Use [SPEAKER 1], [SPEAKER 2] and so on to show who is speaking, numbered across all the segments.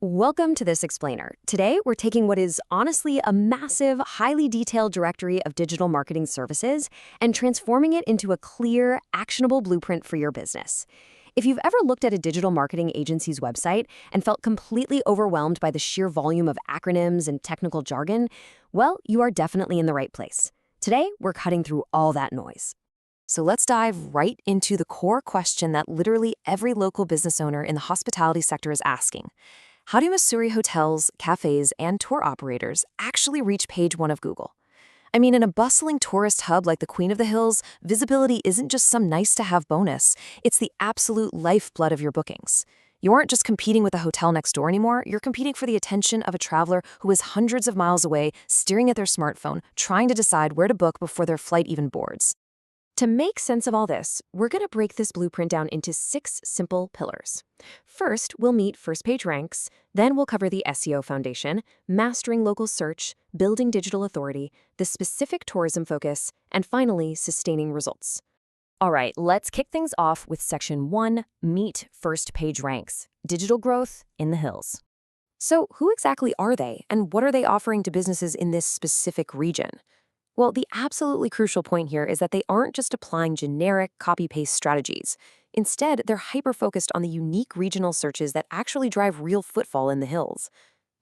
[SPEAKER 1] Welcome to this explainer. Today, we're taking what is honestly a massive, highly detailed directory of digital marketing services and transforming it into a clear, actionable blueprint for your business. If you've ever looked at a digital marketing agency's website and felt completely overwhelmed by the sheer volume of acronyms and technical jargon, well, you are definitely in the right place. Today, we're cutting through all that noise. So let's dive right into the core question that literally every local business owner in the hospitality sector is asking. How do Mussoorie hotels, cafes, and tour operators actually reach page one of Google? I mean, in a bustling tourist hub like the Queen of the Hills, visibility isn't just some nice-to-have bonus. It's the absolute lifeblood of your bookings. You aren't just competing with the hotel next door anymore, you're competing for the attention of a traveler who is hundreds of miles away, staring at their smartphone, trying to decide where to book before their flight even boards. To make sense of all this, we're going to break this blueprint down into 6 simple pillars. First, we'll meet first page ranks, then we'll cover the SEO foundation, mastering local search, building digital authority, the specific tourism focus, and finally, sustaining results. All right, let's kick things off with section 1, meet first page ranks, digital growth in the hills. So who exactly are they, and what are they offering to businesses in this specific region? Well, the absolutely crucial point here is that they aren't just applying generic copy-paste strategies. Instead, they're hyper-focused on the unique regional searches that actually drive real footfall in the hills.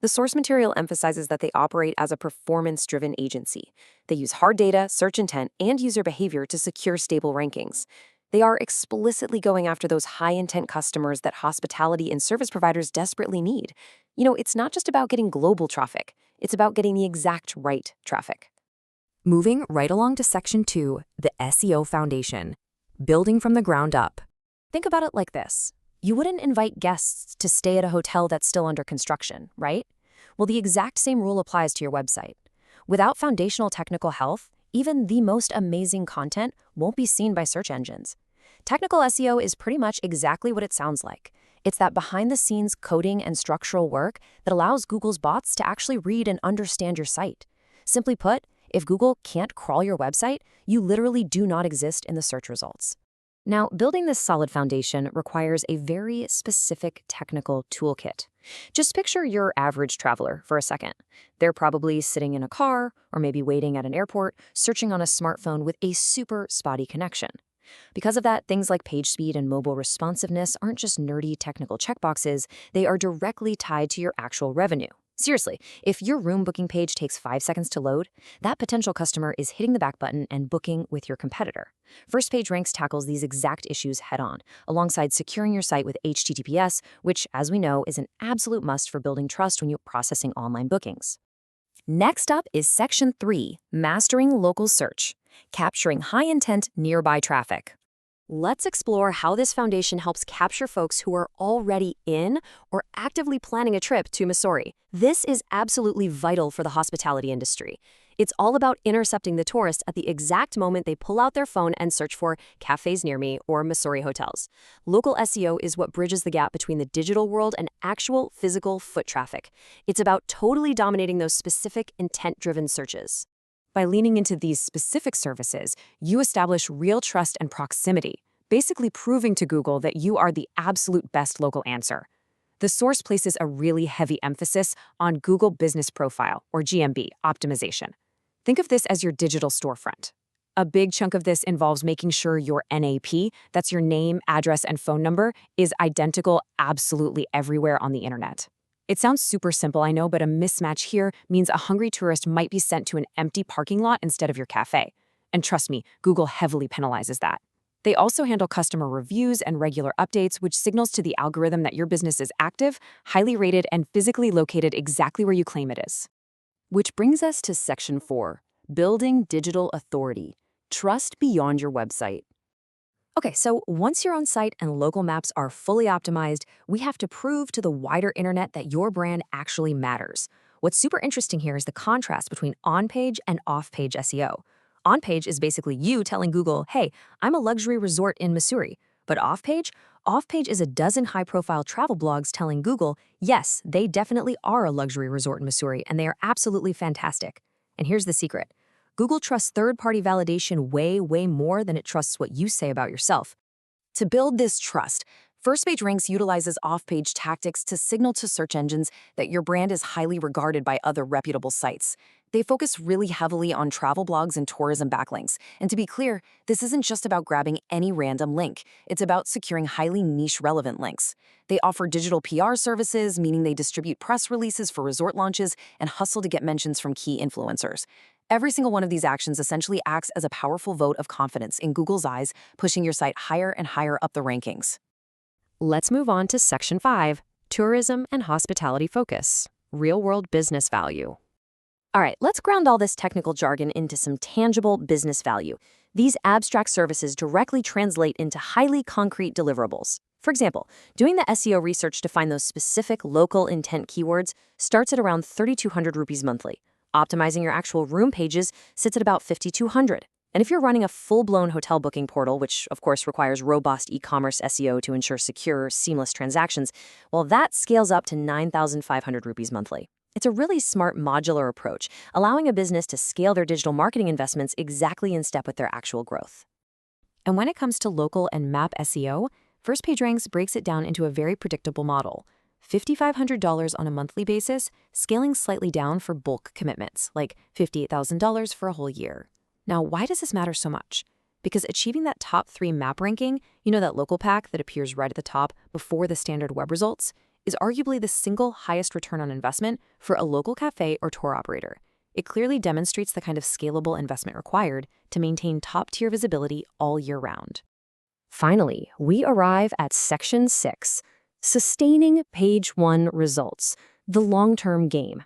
[SPEAKER 1] The source material emphasizes that they operate as a performance-driven agency. They use hard data, search intent, and user behavior to secure stable rankings. They are explicitly going after those high-intent customers that hospitality and service providers desperately need. It's not just about getting global traffic. It's about getting the exact right traffic. Moving right along to section 2, the SEO foundation, building from the ground up. Think about it like this. You wouldn't invite guests to stay at a hotel that's still under construction, right? Well, the exact same rule applies to your website. Without foundational technical health, even the most amazing content won't be seen by search engines. Technical SEO is pretty much exactly what it sounds like. It's that behind-the-scenes coding and structural work that allows Google's bots to actually read and understand your site. Simply put, if Google can't crawl your website, you literally do not exist in the search results. Now, building this solid foundation requires a very specific technical toolkit. Just picture your average traveler for a second. They're probably sitting in a car or maybe waiting at an airport, searching on a smartphone with a super spotty connection. Because of that, things like page speed and mobile responsiveness aren't just nerdy technical checkboxes, they are directly tied to your actual revenue. Seriously, if your room booking page takes 5 seconds to load, that potential customer is hitting the back button and booking with your competitor. First Page Ranks tackles these exact issues head-on, alongside securing your site with HTTPS, which, as we know, is an absolute must for building trust when you're processing online bookings. Next up is Section 3, Mastering Local Search, capturing high-intent nearby traffic. Let's explore how this foundation helps capture folks who are already in or actively planning a trip to Mussoorie. This is absolutely vital for the hospitality industry. It's all about intercepting the tourist at the exact moment they pull out their phone and search for cafes near me or Mussoorie hotels. Local SEO is what bridges the gap between the digital world and actual physical foot traffic. It's about totally dominating those specific intent-driven searches. By leaning into these specific services, you establish real trust and proximity, basically proving to Google that you are the absolute best local answer. The source places a really heavy emphasis on Google Business Profile, or GMB, optimization. Think of this as your digital storefront. A big chunk of this involves making sure your NAP, that's your name, address, and phone number, is identical absolutely everywhere on the internet. It sounds super simple, I know, but a mismatch here means a hungry tourist might be sent to an empty parking lot instead of your cafe. And trust me, Google heavily penalizes that. They also handle customer reviews and regular updates, which signals to the algorithm that your business is active, highly rated, and physically located exactly where you claim it is. Which brings us to Section 4, Building Digital Authority, Trust Beyond Your Website. Okay, so once your own site and local maps are fully optimized, we have to prove to the wider internet that your brand actually matters. What's super interesting here is the contrast between on-page and off-page SEO. On-page is basically you telling Google, hey, I'm a luxury resort in Mussoorie. But off-page is a dozen high-profile travel blogs telling Google, yes, they definitely are a luxury resort in Mussoorie, and they are absolutely fantastic. And here's the secret. Google trusts third-party validation way more than it trusts what you say about yourself. To build this trust, First Page Ranks utilizes off-page tactics to signal to search engines that your brand is highly regarded by other reputable sites. They focus really heavily on travel blogs and tourism backlinks. And to be clear, this isn't just about grabbing any random link. It's about securing highly niche relevant links. They offer digital PR services, meaning they distribute press releases for resort launches and hustle to get mentions from key influencers. Every single one of these actions essentially acts as a powerful vote of confidence in Google's eyes, pushing your site higher and higher up the rankings. Let's move on to Section 5, Tourism and Hospitality Focus, Real-World Business Value. All right, let's ground all this technical jargon into some tangible business value. These abstract services directly translate into highly concrete deliverables. For example, doing the SEO research to find those specific local intent keywords starts at around 3,200 rupees monthly. Optimizing your actual room pages sits at about 5,200. And if you're running a full-blown hotel booking portal, which of course requires robust e-commerce SEO to ensure secure, seamless transactions, well, that scales up to 9,500 rupees monthly. It's a really smart modular approach, allowing a business to scale their digital marketing investments exactly in step with their actual growth. And when it comes to local and map SEO, First Page Ranks breaks it down into a very predictable model. $5,500 on a monthly basis, scaling slightly down for bulk commitments, like $58,000 for a whole year. Now, why does this matter so much? Because achieving that top 3 map ranking, that local pack that appears right at the top before the standard web results, is arguably the single highest return on investment for a local cafe or tour operator. It clearly demonstrates the kind of scalable investment required to maintain top-tier visibility all year round. Finally, we arrive at Section 6, Sustaining Page 1 Results, the long-term game.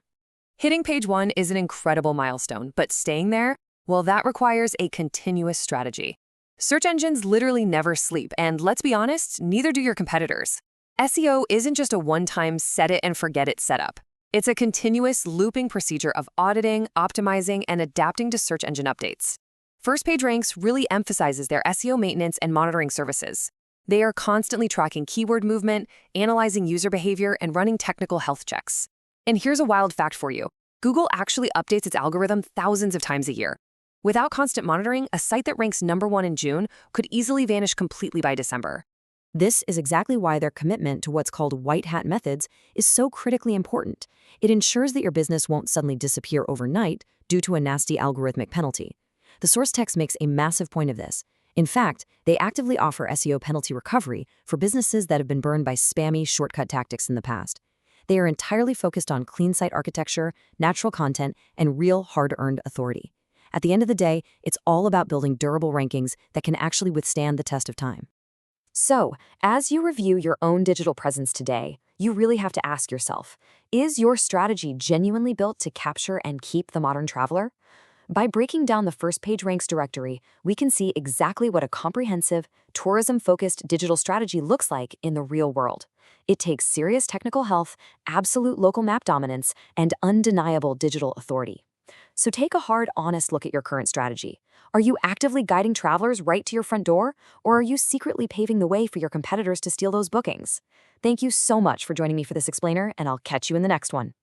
[SPEAKER 1] Hitting Page 1 is an incredible milestone, but staying there? Well, that requires a continuous strategy. Search engines literally never sleep, and let's be honest, neither do your competitors. SEO isn't just a one-time set-it-and-forget-it setup. It's a continuous looping procedure of auditing, optimizing, and adapting to search engine updates. First Page Ranks really emphasizes their SEO maintenance and monitoring services. They are constantly tracking keyword movement, analyzing user behavior, and running technical health checks. And here's a wild fact for you. Google actually updates its algorithm thousands of times a year. Without constant monitoring, a site that ranks #1 in June could easily vanish completely by December. This is exactly why their commitment to what's called white hat methods is so critically important. It ensures that your business won't suddenly disappear overnight due to a nasty algorithmic penalty. The source text makes a massive point of this. In fact, they actively offer SEO penalty recovery for businesses that have been burned by spammy shortcut tactics in the past. They are entirely focused on clean site architecture, natural content, and real hard-earned authority. At the end of the day, it's all about building durable rankings that can actually withstand the test of time. So, as you review your own digital presence today, you really have to ask yourself, is your strategy genuinely built to capture and keep the modern traveler? By breaking down the First Page Ranks directory, we can see exactly what a comprehensive, tourism-focused digital strategy looks like in the real world. It takes serious technical health, absolute local map dominance, and undeniable digital authority. So take a hard, honest look at your current strategy. Are you actively guiding travelers right to your front door, or are you secretly paving the way for your competitors to steal those bookings? Thank you so much for joining me for this explainer, and I'll catch you in the next one.